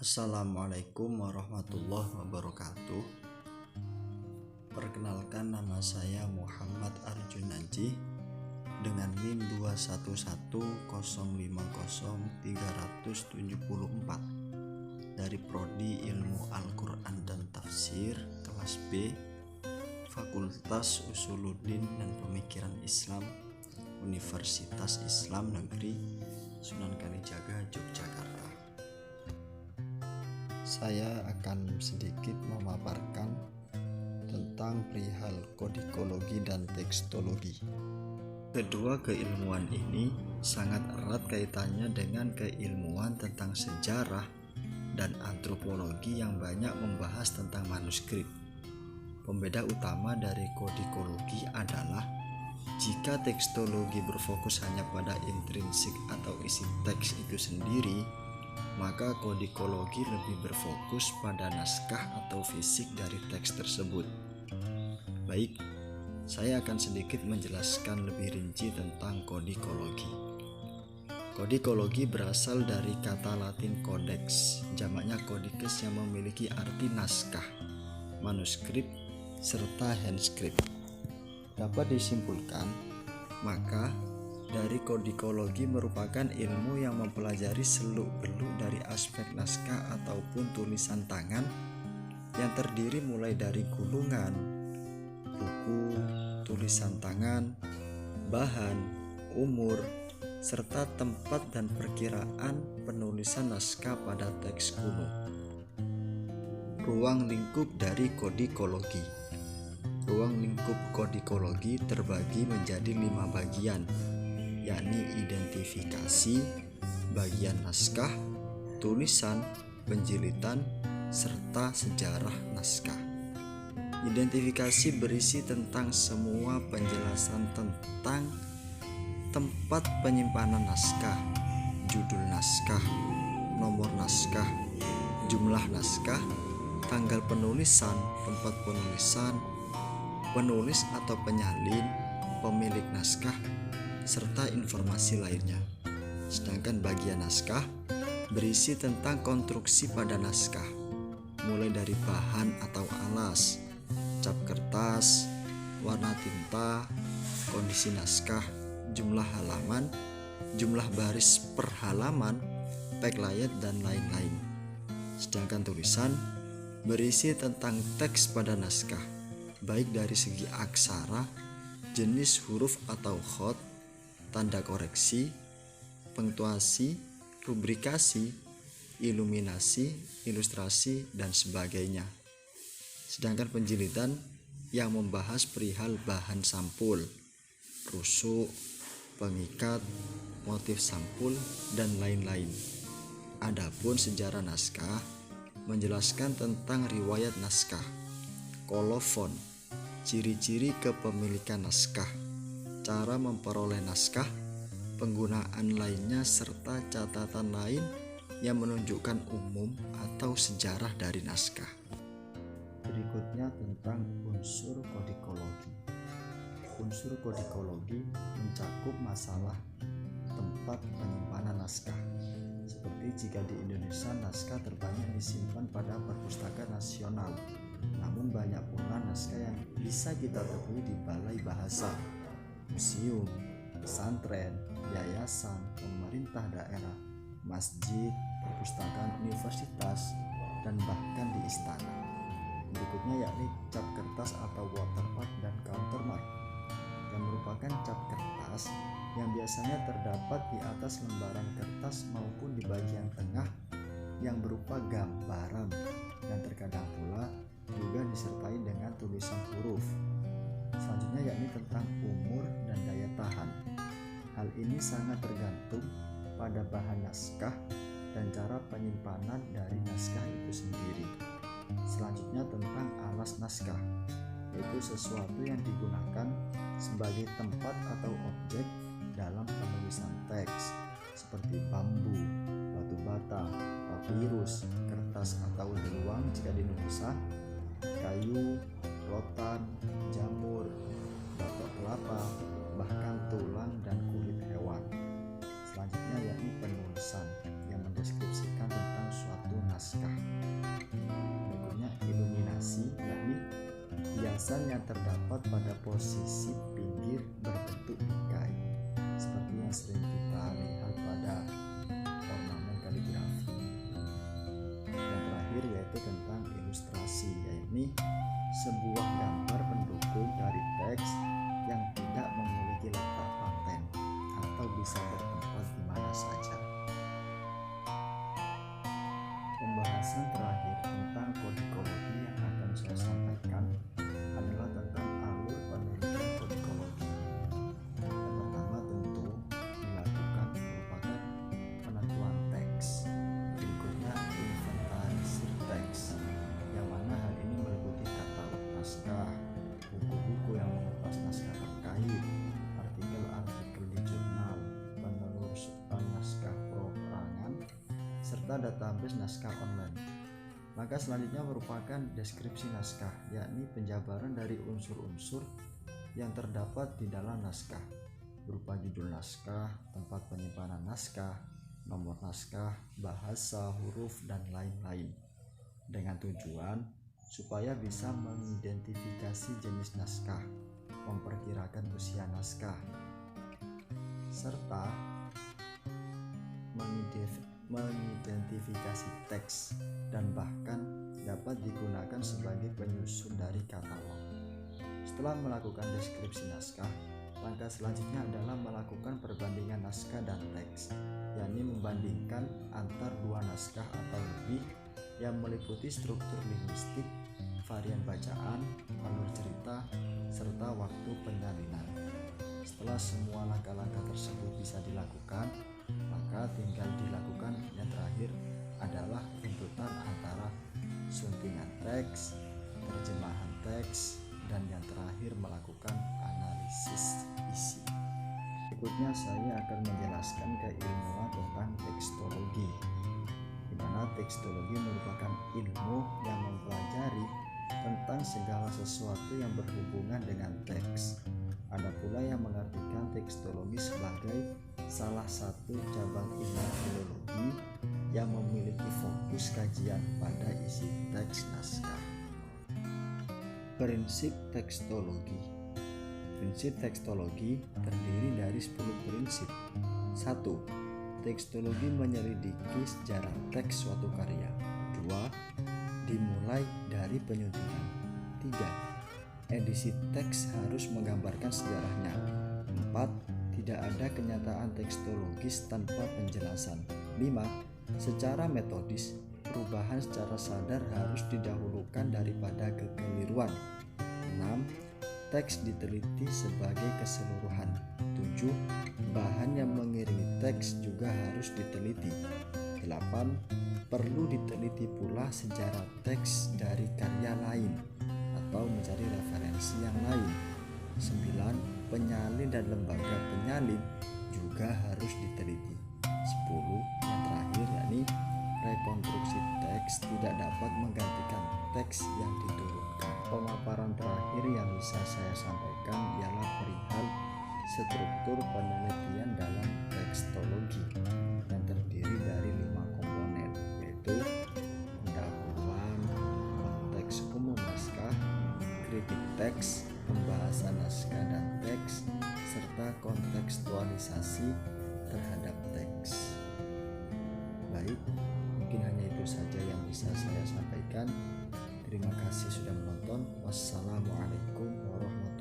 Assalamualaikum warahmatullahi wabarakatuh. Perkenalkan, nama saya Muhammad Arjunaji dengan NIM 2110503774 dari Prodi Ilmu Al-Quran dan Tafsir kelas B, Fakultas Usuluddin dan Pemikiran Islam, Universitas Islam Negeri Sunan Kalijaga, Yogyakarta. Saya akan sedikit memaparkan tentang perihal kodikologi dan tekstologi. Kedua keilmuan ini sangat erat kaitannya dengan keilmuan tentang sejarah dan antropologi yang banyak membahas tentang manuskrip. Pembeda utama dari kodikologi adalah jika tekstologi berfokus hanya pada intrinsik atau isi teks itu sendiri, maka kodikologi lebih berfokus pada naskah atau fisik dari teks tersebut. Baik, saya akan sedikit menjelaskan lebih rinci tentang kodikologi. Kodikologi berasal dari kata Latin codex, jamaknya codicus, yang memiliki arti naskah, manuskrip, serta handscript. Dapat disimpulkan, maka dari kodikologi merupakan ilmu yang mempelajari seluk-beluk dari aspek naskah ataupun tulisan tangan yang terdiri mulai dari gulungan, buku, tulisan tangan, bahan, umur, serta tempat dan perkiraan penulisan naskah pada teks kuno. Ruang lingkup dari kodikologi. Ruang lingkup kodikologi terbagi menjadi 5 bagian, yakni identifikasi, bagian naskah, tulisan, penjilitan, serta sejarah naskah. Identifikasi berisi tentang semua penjelasan tentang tempat penyimpanan naskah, judul naskah, nomor naskah, jumlah naskah, tanggal penulisan, tempat penulisan, penulis atau penyalin, pemilik naskah, serta informasi lainnya. Sedangkan bagian naskah berisi tentang konstruksi pada naskah, mulai dari bahan atau alas, cap kertas, warna tinta, kondisi naskah, jumlah halaman, jumlah baris per halaman, backlight, dan lain-lain. Sedangkan tulisan berisi tentang teks pada naskah, baik dari segi aksara, jenis huruf atau khot, tanda koreksi, punktuasi, rubrikasi, iluminasi, ilustrasi, dan sebagainya. Sedangkan penjilitan yang membahas perihal bahan sampul, rusuk, pengikat, motif sampul, dan lain-lain. Adapun sejarah naskah menjelaskan tentang riwayat naskah, kolofon, ciri-ciri kepemilikan naskah, cara memperoleh naskah, penggunaan lainnya, serta catatan lain yang menunjukkan umum atau sejarah dari naskah. Berikutnya tentang unsur kodikologi. Unsur kodikologi mencakup masalah tempat penyimpanan naskah. Seperti jika di Indonesia naskah terbanyak disimpan pada Perpustakaan Nasional, namun banyak pula naskah yang bisa kita temui di balai bahasa, museum, pesantren, yayasan, pemerintah daerah, masjid, perpustakaan universitas, dan bahkan di istana. Berikutnya yakni cap kertas atau watermark dan countermark, yang merupakan cap kertas yang biasanya terdapat di atas lembaran kertas maupun di bagian tengah yang berupa gambaran, dan terkadang pula juga disertai dengan tulisan huruf. Selanjutnya yakni tentang umur dan daya tahan. Hal ini sangat tergantung pada bahan naskah dan cara penyimpanan dari naskah itu sendiri. Selanjutnya tentang alas naskah, yaitu sesuatu yang digunakan sebagai tempat atau objek dalam penulisan teks, seperti bambu, batu bata, papirus, kertas atau beruang jika di Indonesia, kayu, rotan, jamur, batok kelapa, bahkan tulang dan kulit hewan. Selanjutnya yakni penulisan yang mendeskripsikan tentang suatu naskah. Pembahasan yang terdapat pada posisi pinggir berbentuk bingkai, seperti yang sering kita lihat pada ornamen kaligrafi. Yang terakhir yaitu tentang ilustrasi, yaitu sebuah gambar pendukung dari teks yang tidak memiliki letak paten atau bisa bertempat di mana saja. Pembahasan terakhir tentang kodikologi yang akan saya sampaikan adalah tentang alur penelitian kodikologi. Yang pertama tentu dilakukan merupakan penentuan teks. Berikutnya inventarisir teks, yang mana hal ini meliputi katalog naskah, buku-buku yang mengupas naskah terkait, artikel-artikel di jurnal, penelusuran naskah perorangan, serta database naskah online. Maka selanjutnya merupakan deskripsi naskah, yakni penjabaran dari unsur-unsur yang terdapat di dalam naskah, berupa judul naskah, tempat penyimpanan naskah, nomor naskah, bahasa, huruf, dan lain-lain, dengan tujuan supaya bisa mengidentifikasi jenis naskah, memperkirakan usia naskah, serta mengidentifikasi teks, dan bahkan dapat digunakan sebagai penyusun dari katalog. Setelah melakukan deskripsi naskah, langkah selanjutnya adalah melakukan perbandingan naskah dan teks, yakni membandingkan antar dua naskah atau lebih yang meliputi struktur linguistik, varian bacaan, alur cerita, serta waktu penyalinan. Setelah semua langkah-langkah tersebut bisa dilakukan, maka tinggal dilakukan yang terakhir adalah runtutan antara suntingan teks, terjemahan teks, dan yang terakhir melakukan analisis isi. Berikutnya saya akan menjelaskan keilmuan tentang tekstologi, di mana tekstologi merupakan ilmu yang mempelajari tentang segala sesuatu yang berhubungan dengan teks. Ada pula yang mengartikan tekstologi sebagai salah satu cabang ilmu filologi yang memiliki fokus kajian pada isi teks naskah. Prinsip tekstologi. Prinsip tekstologi terdiri dari 10 prinsip. 1. Tekstologi menyelidiki sejarah teks suatu karya. 2. Dimulai dari penyuntingan. 3. Edisi teks harus menggambarkan sejarahnya. 4. Tidak ada kenyataan tekstologis tanpa penjelasan. 5. Secara metodis, perubahan secara sadar harus didahulukan daripada kekeliruan. 6. Teks diteliti sebagai keseluruhan. 7. Bahan yang mengiringi teks juga harus diteliti. 8. Perlu diteliti pula sejarah teks dari karya lain atau mencari referensi yang lain. 9. Penyalin dan lembaga penyalin juga harus diteliti. 10. Yang terakhir yakni rekonstruksi teks tidak dapat menggantikan teks yang diturunkan. Pemaparan terakhir yang bisa saya sampaikan ialah perihal struktur penelitian dalam tekstologi yang terdiri dari 5 komponen, yaitu pendahuluan, konteks umum naskah, kritik teks, pembahasan naskah dan teks, serta kontekstualisasi terhadap teks. Baik, mungkin hanya itu saja yang bisa saya sampaikan. Terima kasih sudah menonton. Wassalamualaikum warahmatullahi wabarakatuh.